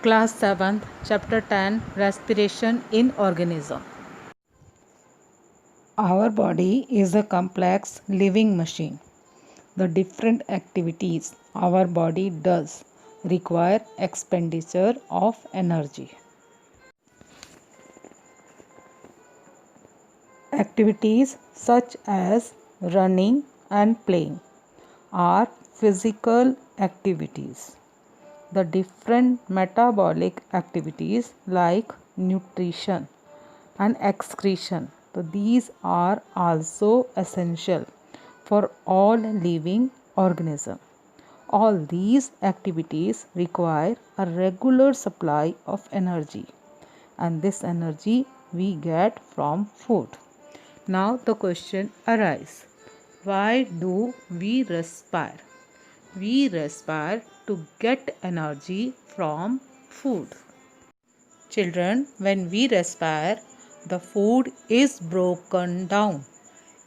Class 7th, Chapter 10, Respiration in Organism. Our body is a complex living machine. The different activities our body does require expenditure of energy. Activities such as running and playing are physical activities. The different metabolic activities like nutrition and excretion. So these are also essential for all living organisms. All these activities require a regular supply of energy, and this energy we get from food. Now the question arises, why do we respire? We respire to get energy from food. Children, when we respire, the food is broken down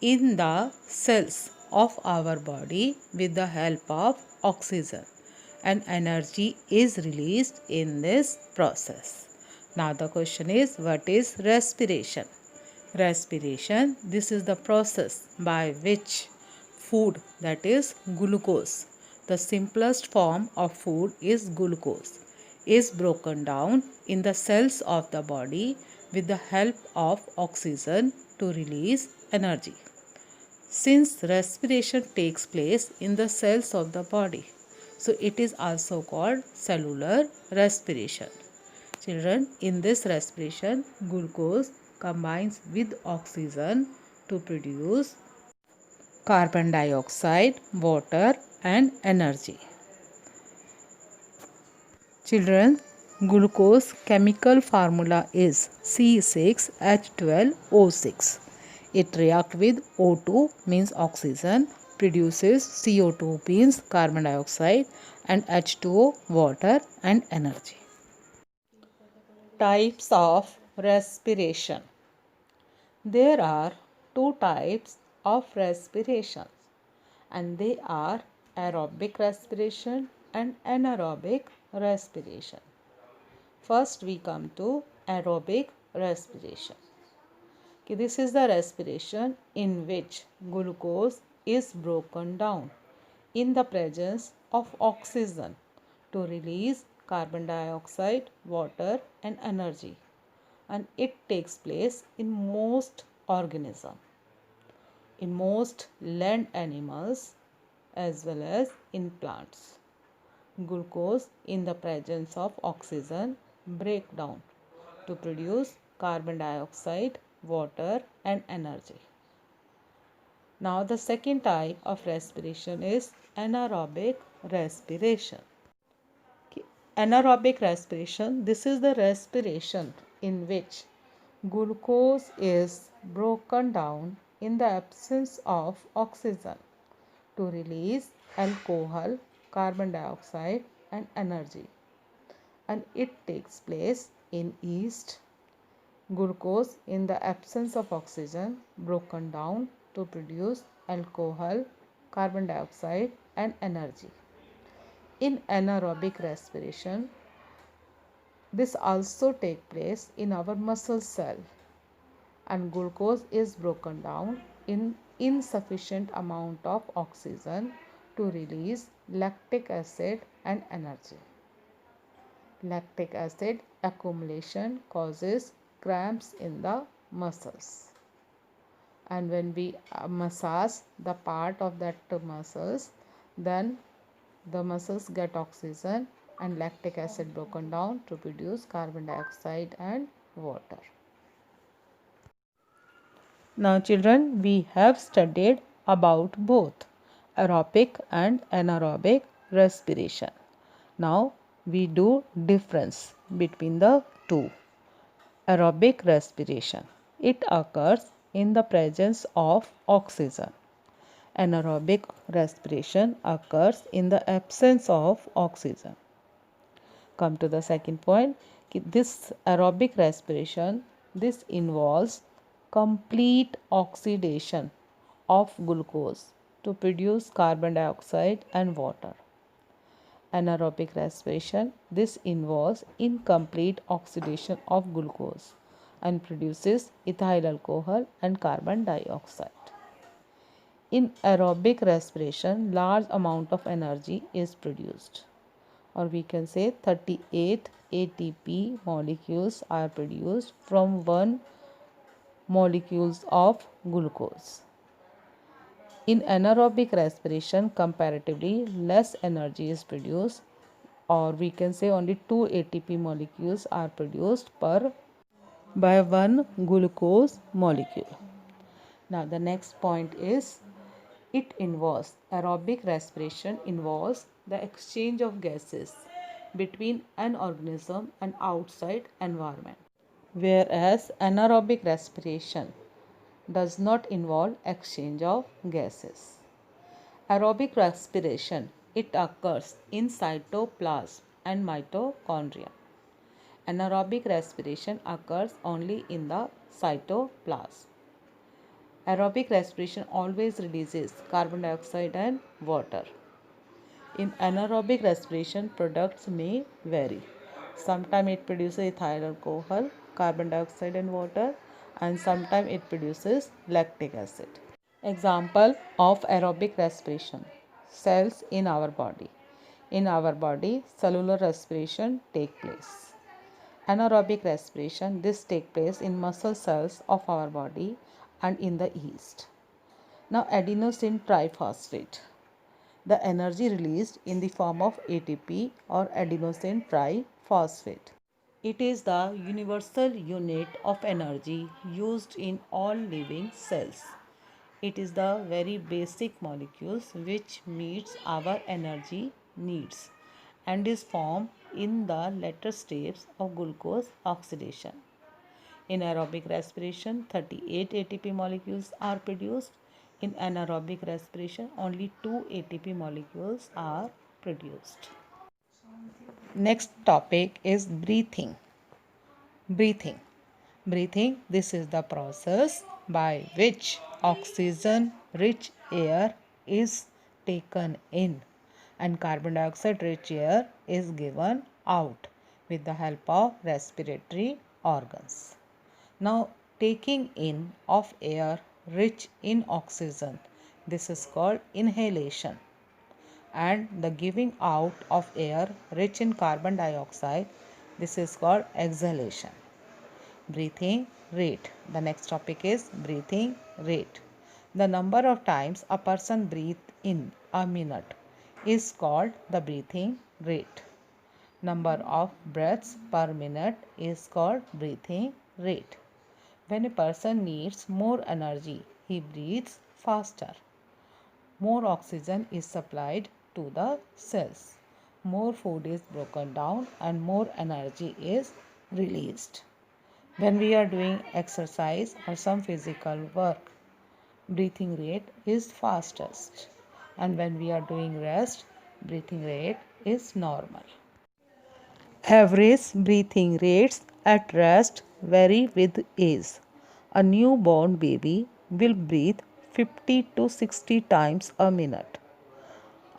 in the cells of our body with the help of oxygen, and energy is released in this process. Now the question is, what is respiration? Respiration, this is the process by which food, that is glucose, the simplest form of food is glucose, is broken down in the cells of the body with the help of oxygen to release energy. Since respiration takes place in the cells of the body, so it is also called cellular respiration. Children, in this respiration, glucose combines with oxygen to produce carbon dioxide, water, and energy. Children, glucose chemical formula is C6H12O6. It reacts with O2 means oxygen, produces CO2 means carbon dioxide, and H2O water and energy. Types of respiration. There are two types of respiration, and they are aerobic respiration and anaerobic respiration. First we come to aerobic respiration. Okay, this is the respiration in which glucose is broken down in the presence of oxygen to release carbon dioxide, water and energy, and it takes place in most organisms, in most land animals as well as in plants. Glucose in the presence of oxygen break down to produce carbon dioxide, water and energy. Now the second type of respiration is anaerobic respiration. Anaerobic respiration, this is the respiration in which glucose is broken down in the absence of oxygen to release alcohol, carbon dioxide and energy, and it takes place in yeast. Glucose in the absence of oxygen broken down to produce alcohol, carbon dioxide and energy. In anaerobic respiration, this also takes place in our muscle cell, and glucose is broken down in insufficient amount of oxygen to release lactic acid and energy. Lactic acid accumulation causes cramps in the muscles, and when we massage the part of that muscles, then the muscles get oxygen and lactic acid broken down to produce carbon dioxide and water. Now children, we have studied about both aerobic and anaerobic respiration. Now we do difference between the two. Aerobic respiration, it occurs in the presence of oxygen. Anaerobic respiration occurs in the absence of oxygen. Come to the second point. This aerobic respiration, this involves complete oxidation of glucose to produce carbon dioxide and water. Anaerobic respiration. This involves incomplete oxidation of glucose and produces ethyl alcohol and carbon dioxide. In aerobic respiration, large amount of energy is produced, or we can say 38 ATP molecules are produced from 1 molecules of glucose. In anaerobic respiration, comparatively less energy is produced, or we can say only 2 ATP molecules are produced per by 1 glucose molecule. Now the next point is aerobic respiration involves the exchange of gases between an organism and outside environment, whereas anaerobic respiration does not involve exchange of gases. Aerobic respiration, it occurs in cytoplasm and mitochondria. Anaerobic respiration occurs only in the cytoplasm. Aerobic respiration always releases carbon dioxide and water. In anaerobic respiration, products may vary. Sometimes it produces ethyl alcohol, carbon dioxide and water, and sometimes it produces lactic acid. Example of aerobic respiration. Cells in our body. In our body, cellular respiration take place. Anaerobic respiration, this take place in muscle cells of our body and in the yeast. Now adenosine triphosphate. The energy released in the form of ATP or adenosine triphosphate. It is the universal unit of energy used in all living cells. It is the very basic molecules which meets our energy needs and is formed in the later steps of glucose oxidation. In aerobic respiration, 38 ATP molecules are produced. In anaerobic respiration, only 2 ATP molecules are produced. Next topic is breathing. Breathing. Breathing, this is the process by which oxygen rich air is taken in and carbon dioxide rich air is given out with the help of respiratory organs. Now, taking in of air rich in oxygen, this is called inhalation, and the giving out of air rich in carbon dioxide, this is called exhalation. Breathing rate. The next topic is breathing rate. The number of times a person breathes in a minute is called the breathing rate. Number of breaths per minute is called breathing rate. When a person needs more energy, he breathes faster. More oxygen is supplied to the cells. More food is broken down and more energy is released. When we are doing exercise or some physical work, breathing rate is fastest. And when we are doing rest, breathing rate is normal. Average breathing rates at rest vary with age. A newborn baby will breathe 50 to 60 times a minute.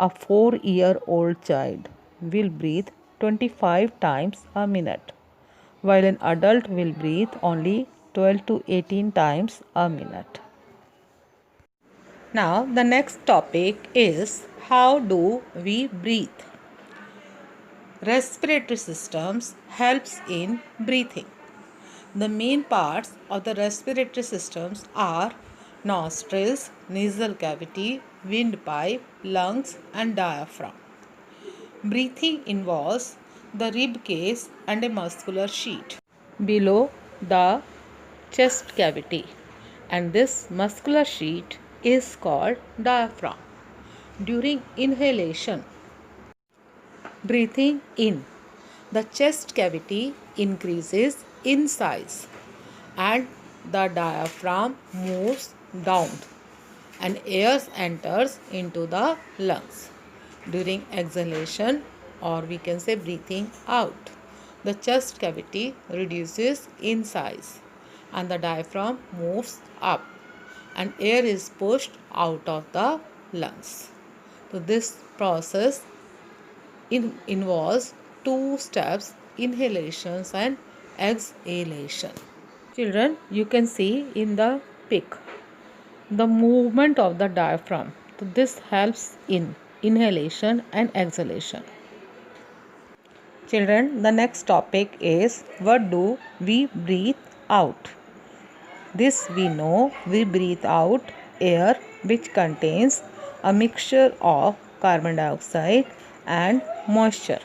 A 4-year-old child will breathe 25 times a minute, while an adult will breathe only 12 to 18 times a minute. Now, the next topic is how do we breathe? Respiratory systems helps in breathing. The main parts of the respiratory systems are nostrils, nasal cavity, windpipe, lungs and diaphragm. Breathing involves the rib cage and a muscular sheet below the chest cavity, and this muscular sheet is called diaphragm. During inhalation, breathing in, the chest cavity increases in size and the diaphragm moves down and air enters into the lungs. During exhalation, or we can say breathing out, the chest cavity reduces in size and the diaphragm moves up and air is pushed out of the lungs. So this process involves two steps, inhalations and exhalation. Children, you can see in the pic the movement of the diaphragm. So this helps in inhalation and exhalation. Children, the next topic is what do we breathe out? This we know, we breathe out air which contains a mixture of carbon dioxide and moisture.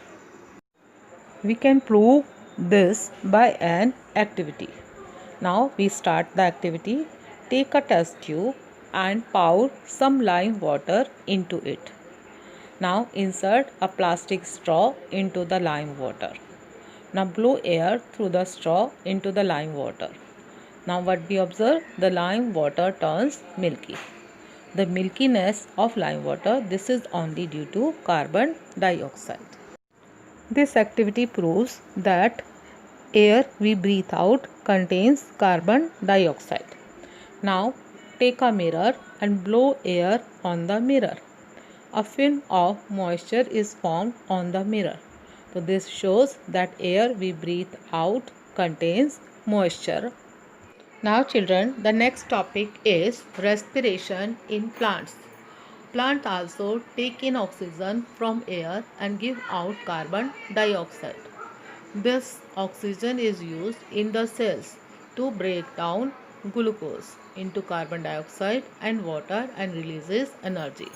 We can prove this by an activity. Now we start the activity. Take a test tube and pour some lime water into it. Now insert a plastic straw into the lime water. Now blow air through the straw into the lime water. Now what we observe? The lime water turns milky. The milkiness of lime water, this is only due to carbon dioxide. This activity proves that air we breathe out contains carbon dioxide. Now take a mirror and blow air on the mirror. A film of moisture is formed on the mirror. So this shows that air we breathe out contains moisture. Now children, the next topic is respiration in plants. Plants also take in oxygen from air and give out carbon dioxide. This oxygen is used in the cells to break down glucose into carbon dioxide and water and releases energy.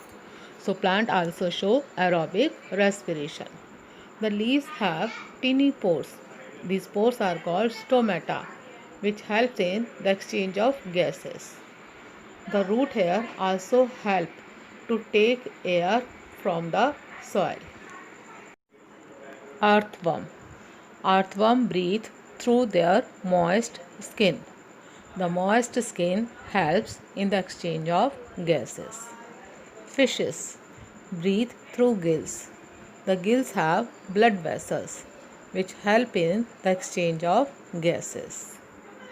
So plants also show aerobic respiration. The leaves have tiny pores. These pores are called stomata, which helps in the exchange of gases. The root hair also help to take air from the soil. Earthworm. Earthworm breathe through their moist skin. The moist skin helps in the exchange of gases. Fishes breathe through gills. The gills have blood vessels which help in the exchange of gases.